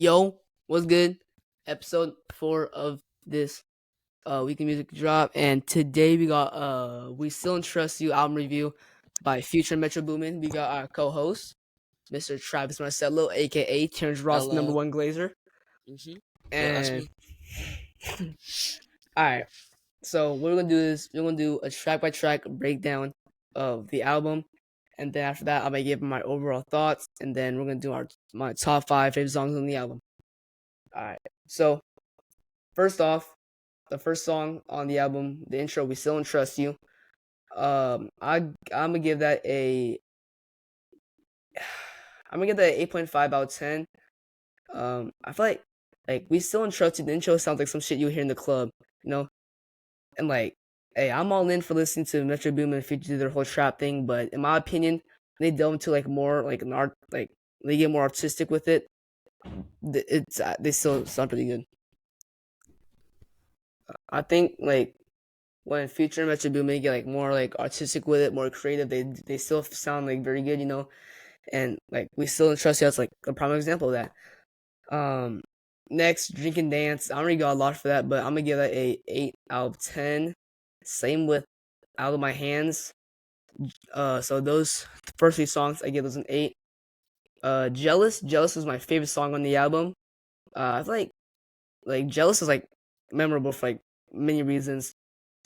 Yo, what's good? Episode 4 of this weekly music drop, and today we got We Still Trust You album review by Future Metro Boomin. We got our co-host, Mr. Travis Marcello, aka Terrence Ross number Hello. one Glazer. Yeah, that's And me. alright, so what we're gonna do is we're gonna do a track by track breakdown of the album, and then after that I'm gonna give my overall thoughts, and then we're gonna do my top 5 favorite songs on the album. Alright. So first off, the first song on the album, the intro, "We Still Don't Trust You." I'm gonna give that a I'm gonna give that a 8.5 out of 10. I feel like "We Still Don't Trust You." The intro sounds like some shit you would hear in the club, you know. And like, hey, I'm all in for listening to Metro Boomin and Future do their whole trap thing, but in my opinion, they delve into like more like an art, like they get more artistic with it. They still sound pretty good. I think like when Future and Metro Boomin get like more like artistic with it, more creative, they still sound like very good, you know. And like we still trust you as like a prime example of that. Um, Next, Drink and Dance. I don't really got a lot for that, but I'm gonna give that a 8 out of 10. Same with Out of My Hands. So those first three songs I give those an 8. Jealous is my favorite song on the album. I feel like Jealous is like memorable for like many reasons.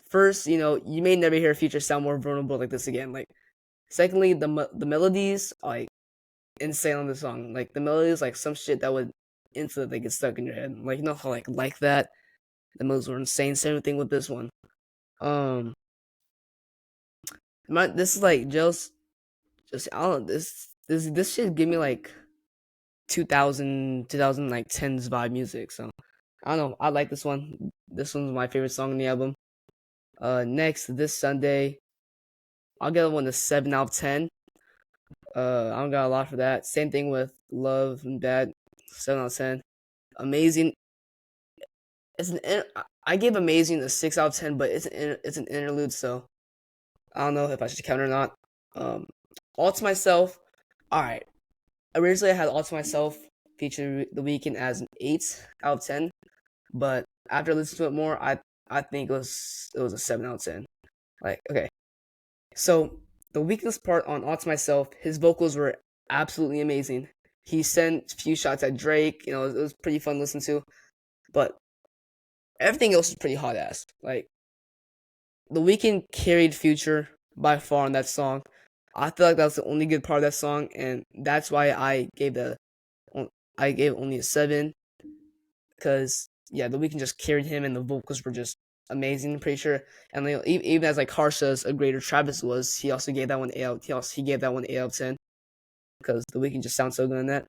First, you know, you may never hear a Future sound more vulnerable like this again. Like, secondly, the melodies are, like, insane on the song. Like the melodies, like some shit that would instantly get stuck in your head. Like you know how like that the melodies were insane. Same thing with this one. Um, this is like just I don't know, this shit give me like 2000 like tens vibe music. So I don't know. I like this one. This one's my favorite song on the album. Next, This Sunday, I'll give one a 7 out of 10. I don't got a lot for that. Same thing with Love and Bad, 7 out of 10. Amazing. It's an I gave Amazing a 6 out of 10, but it's an interlude, so I don't know if I should count it or not. Um, All to Myself. All right. Originally, I had All to Myself feature the weekend as an 8 out of 10, but after listening to it more, I think it was a 7 out of 10. Like okay, so the weakness part on All to Myself, his vocals were absolutely amazing. He sent a few shots at Drake. You know, it was pretty fun to listen to. But everything else is pretty hot ass. Like the Weeknd carried Future by far on that song. I feel like that was the only good part of that song, and that's why I gave only a 7. Because yeah, the Weeknd just carried him, and the vocals were just amazing. I'm pretty sure, and you know, even as like Harsha's a greater Travis was, he also gave that one 8 out. He gave that one 8 out of 10 because the Weeknd just sounds so good in that.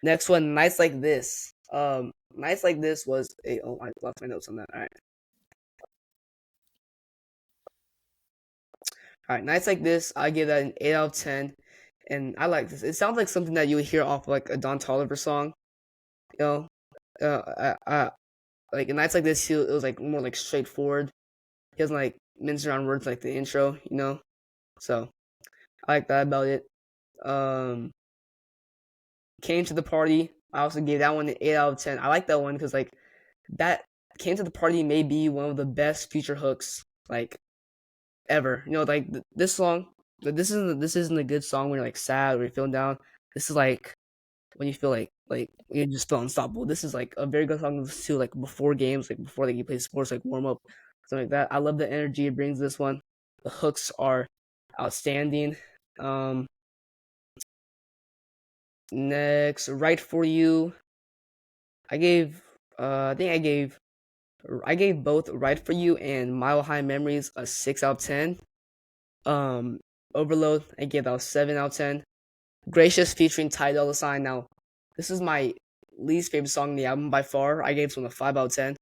Next one, Nights Like This. Nights Like This was a oh I lost my notes on that. All right, Nights Like This, I give that an 8 out of 10, and I like this. It sounds like something that you would hear off like a Don Toliver song. You know, like in Nights Like This, it was like more like straightforward. He doesn't like mince around words like the intro, you know. So I like that about it. Um, Came to the Party. I also gave that one an 8 out of 10. I like that one because like that Came to the Party may be one of the best Future hooks like ever. You know, like this song. This isn't a good song when you're like sad or you're feeling down. This is like when you feel like you just feel unstoppable. This is like a very good song to listen to like before games, like before like you play sports, like warm up, something like that. I love the energy it brings this one. The hooks are outstanding. Um, Next, Right for You. I gave I think I gave both Right for You and Mile High Memories a 6 out of 10. Um, Overload, I gave that a 7 out of 10. Gracious featuring Ty Dolla Sign. Now, this is my least favorite song on the album by far. I gave this one a 5 out of 10.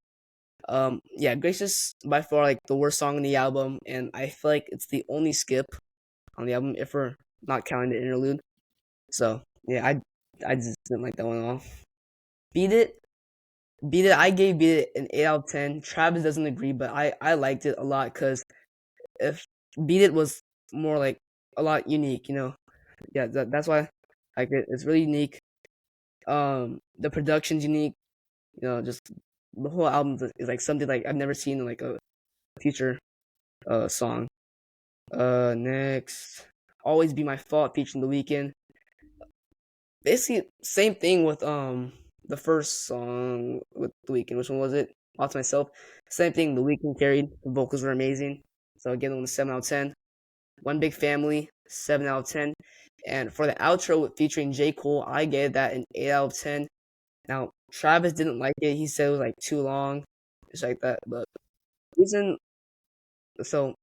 Yeah, Gracious by far like the worst song on the album, and I feel like it's the only skip on the album if we're not counting the interlude. So yeah, I just didn't like that one at all. Beat It, Beat It. I gave Beat It an 8 out of 10. Travis doesn't agree, but I liked it a lot because if Beat It was more like a lot unique, you know. Yeah, that's why like it's really unique. The production's unique. Just the whole album is like something like I've never seen in like a Future song. Next, Always Be My Fault featuring The Weeknd. Basically, same thing with the first song with The Weeknd. Which one was it? All to Myself. Same thing. The Weeknd carried. The vocals were amazing. So again, on a 7 out of 10. One Big Family, 7 out of 10. And for the outro with featuring J. Cole, I gave that an 8 out of 10. Now Travis didn't like it. He said it was like too long, just like that. But reason, so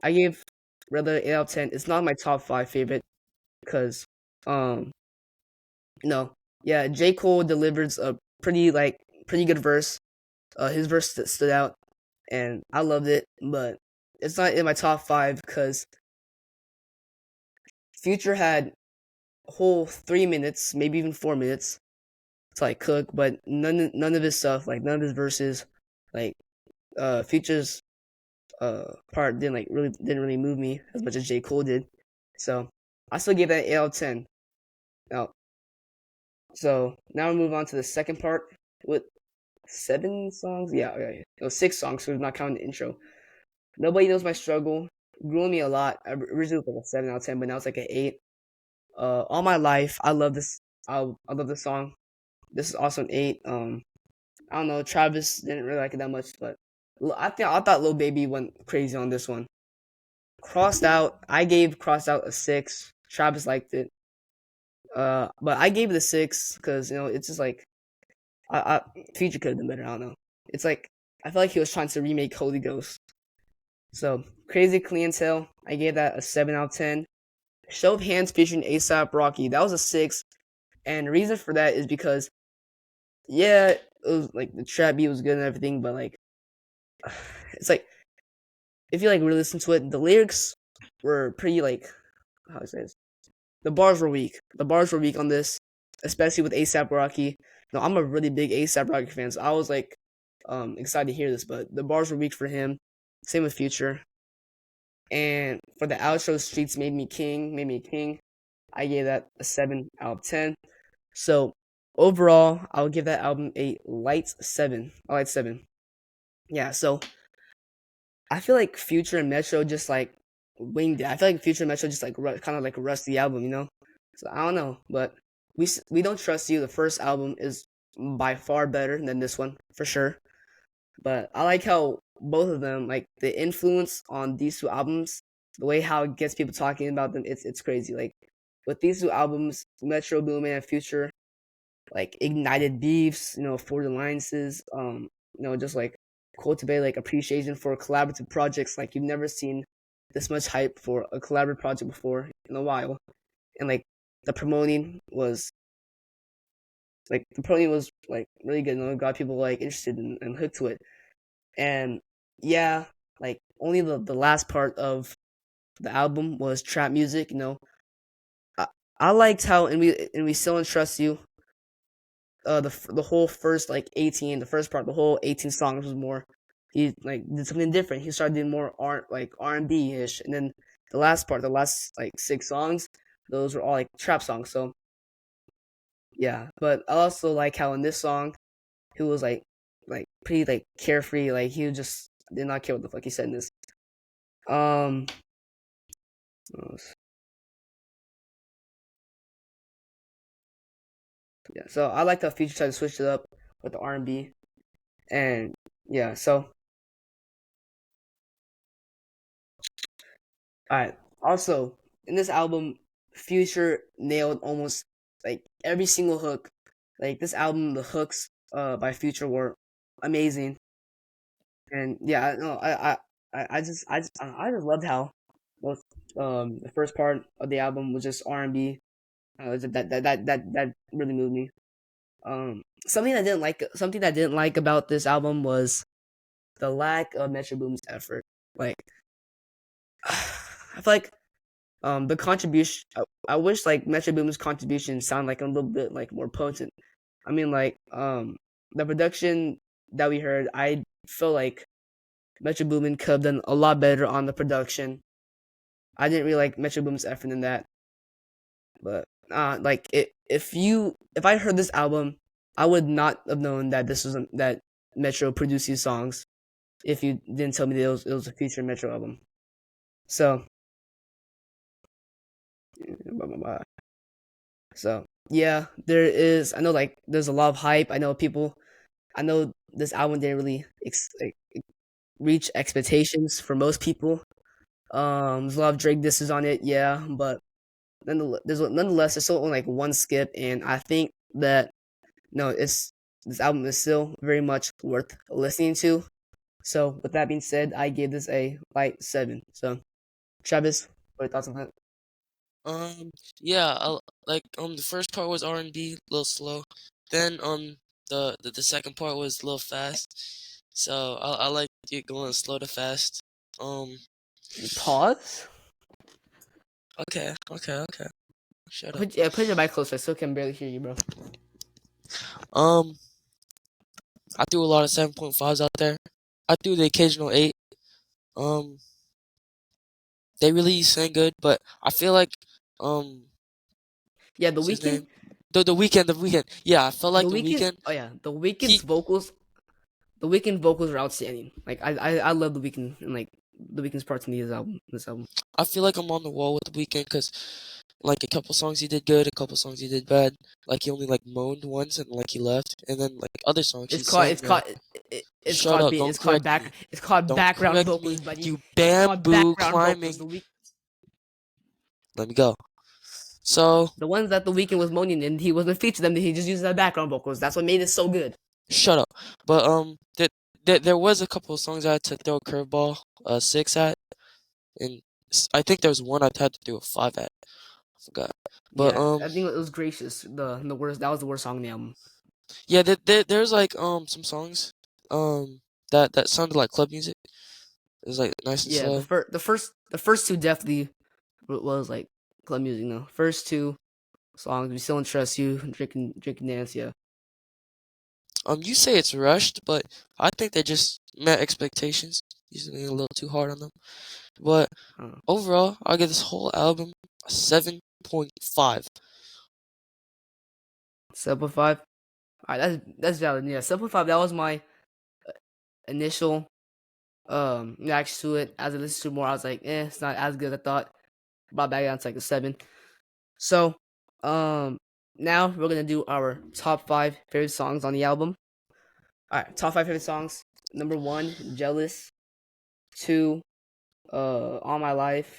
I gave rather 8 out of 10. It's not my top five favorite because um no, yeah, J. Cole delivers a pretty good verse. His verse stood out, and I loved it. But it's not in my top five because Future had a whole 3 minutes, maybe even 4 minutes to like cook, but none of his stuff, like none of his verses, like Future's part didn't really move me as much as J. Cole did. So I still gave that 8 out of 10. Now, so now we move on to the second part with 7 songs. Yeah. It was 6 songs, so we're not counting the intro. Nobody Knows My Struggle grew on me a lot. I originally was like a 7 out of 10, but now it's like an 8. All My Life, I love this. I love this song. This is also an 8. I don't know. Travis didn't really like it that much, but I thought Lil Baby went crazy on this one. Crossed Out, I gave Crossed Out a 6. Travis liked it. But I gave it a 6 because it's just like I Future could have been better. I don't know. It's like I feel like he was trying to remake Holy Ghost. So Crazy Clientele, I gave that a 7 out of 10. Show of Hands featuring ASAP Rocky, that was a 6. And the reason for that is because yeah, it was like the trap beat was good and everything, but like it's like if you like really listen to it, the lyrics were pretty like how do I say this? The bars were weak. The bars were weak on this, especially with ASAP Rocky. I'm a really big ASAP Rocky fan, so I was like excited to hear this, but the bars were weak for him. Same with Future. And for the outro, Streets Made Me King. I gave that a 7 out of 10. So overall, I'll give that album a light 7. A light 7. Yeah, so I feel like Future and Metro just like winged it. I feel like Future and Metro just like kind of like rushed the album. So I don't know, but we Don't Trust You. The first album is by far better than this one for sure. But I like how both of them, like the influence on these two albums, the way how it gets people talking about them, it's crazy. Like with these two albums, Metro Boomin and Future, like ignited beefs, forged alliances, just like cultivate like appreciation for collaborative projects. Like you've never seen this much hype for a collaborative project before in a while. And like the promoting was like really good. Got people like interested and hooked to it. And yeah, like only the last part of the album was trap music. I, I liked how and we Still Don't Trust You. The whole first like 18, the first part, the whole 18 songs was more. He like did something different. He started doing more R&B ish, and then the last part, the last like 6 songs, those were all like trap songs. So yeah, but I also like how in this song, he was like pretty like carefree. Like he just did not care what the fuck he said in this. Um, yeah. So I like how Future tried to switch it up with the R&B, and yeah. So all right. Also, in this album, Future nailed almost like every single hook. Like this album, the hooks by Future were amazing, and yeah, no, I just loved how both the first part of the album was just R&B. That really moved me. Something that I didn't like about this album was the lack of Metro Boomin's effort. Like, I feel like the contribution. I wish like Metro Boomin's contribution sounded like a little bit like more potent. I mean, like the production that we heard, I feel like Metro Boomin could have done a lot better on the production. I didn't really like Metro Boomin's effort in that, but like if I heard this album, I would not have known that this was that Metro produced these songs if you didn't tell me that it was a Future Metro album. So, blah, blah, blah. So yeah, there is. I know like there's a lot of hype. I know people. I know this album didn't really reach expectations for most people. There's a lot of Drake disses on it, yeah, but nonetheless, there's still only like one skip, and I think that no, it's this album is still very much worth listening to. So with that being said, I gave this a light 7. So Travis, what are your thoughts on that? Um, yeah, the first part was R&B, a little slow. Then the second part was a little fast. So I like it going slow to fast. Um, Pause. okay. Shut up. Put your mic closer. I still can barely hear you, bro. Um, I threw a lot of 7.5s out there. I threw the occasional 8. Um, they really sang good, but I feel like Yeah, what's his name? The weekend. Yeah, I felt like the the weekend. weekend. Oh yeah, the weekend's He vocals. The weekend vocals are outstanding. Like I love the weekend and like the weekend's parts in this album. I feel like I'm on the wall with the weekend because like a couple songs he did good, a couple songs he did bad. Like he only like moaned once and like he left, and then like other songs he It's called sang. it's called it's Shut called up! being Don't correct me. it's called Don't background correct me. vocals, buddy. You It's called bamboo background vocals. climbing. Let me go. So The ones that the weekend was moaning and he wasn't featured them, he just used as background vocals. That's what made it so good. shut up. But there was a couple of songs I had to throw a curveball 6 at, and I think there was one I had to do a 5 at. I forgot. But Yeah, I think it was Gracious. The worst. That was the worst song in the album. yeah, there's like some songs that sounded like club music. It was like nice and Yeah, slow. the first two definitely was like club music. No, first two songs. We still interest you. Drinking dance. Yeah. You say it's rushed, but I think they just met expectations. Usually a little too hard on them. But Uh, overall, I'll give this whole album a 7.5. 7.5. All right, that's valid. Yeah, 7.5. That was my initial reaction to it. As I listened to more, I was like, it's not as good as I thought. Brought back down to like a 7. So, now we're gonna do our top 5 favorite songs on the album. All right, top 5 favorite songs. Number 1, Jealous. 2, All My Life.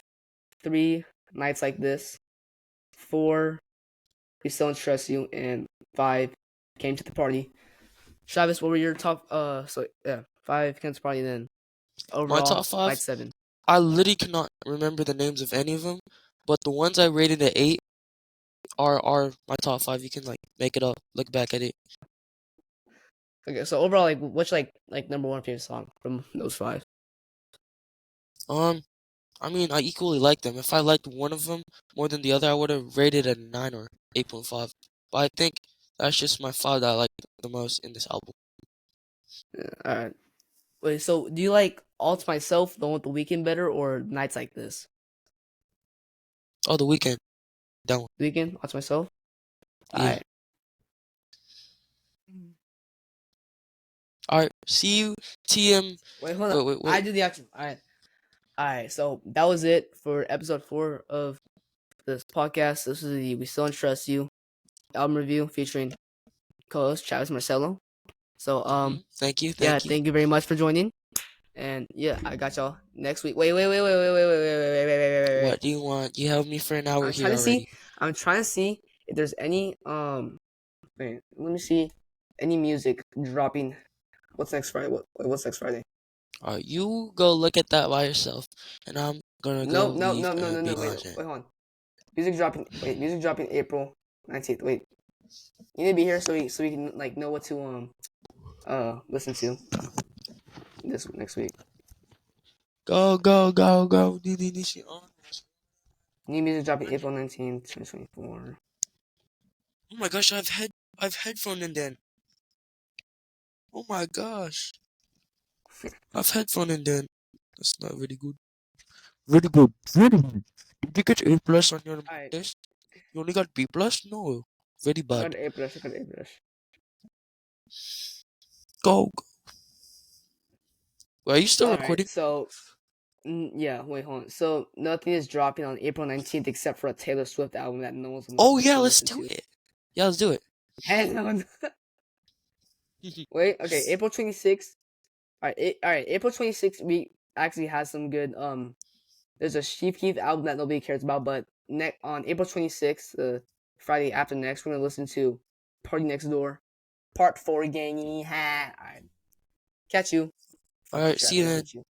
3, Nights Like This. 4, We Still Trust You, and 5, Came to the Party. Travis, what were your top? So yeah, 5 Came to the Party. Then My overall, top 5, like 7. I literally cannot remember the names of any of them, but the ones I rated at 8 are my top 5. You can like make it up, look back at it. Okay, so overall, like, what's like number 1 favorite song from those 5? I mean, I equally like them. If I liked one of them more than the other, I would have rated it a 9 or 8.5. But I think that's just my 5 that I like the most in this album. All right. Wait, so do you like All to Myself, the one with the weekend better, or Nights Like This? Oh, The Weeknd, that one. Weekend, All to Myself. All Yeah. right. All right. See you, TM. Wait, hold on. I Wait. do the action. All right. All right. So that was it for episode 4 of this podcast. This is the We Still Trust You album review featuring co-host Travis Marcelo. So Thank you. yeah, Thank you. thank you very much for joining. And yeah, I got y'all next week. Wait. What do you want? You held me for an hour I'm here trying to see. already. I'm trying to see if there's any Wait, let me see any music dropping. What's next Friday? What's next Friday? All right, you go look at that by yourself, and I'm gonna go No, no, leave no, no, no, and be no. Wait, lounging. wait, hold on. Music dropping. Wait, music dropping April 19th. Wait, you need to be here so we can like know what to listen to this next week. Go. DDDC on. New music dropping April 19th, 2024. Oh my gosh, I've headphone in then. Oh my gosh, I've headphone in then. That's not very good. Very good. Did you get A plus on your All right. test? You only got B plus? No, very I bad. got A plus. I got A plus. Go. Are you still All right. recording? So yeah. Wait, hold on. So nothing is dropping on April 19th except for a Taylor Swift album that no one's Oh yeah, gonna let's listen do to. it. Yeah, let's do it. Hang on. Wait. Okay. April 26th. All right. All right. April 26th. We actually has some good. There's a Chief Keef album that nobody cares about, but on April 26th, Friday after next, we're gonna listen to Party Next Door, Part 4 gang. Ha. All right. Catch you. All Fucking right, see you traffic. I then. hate you.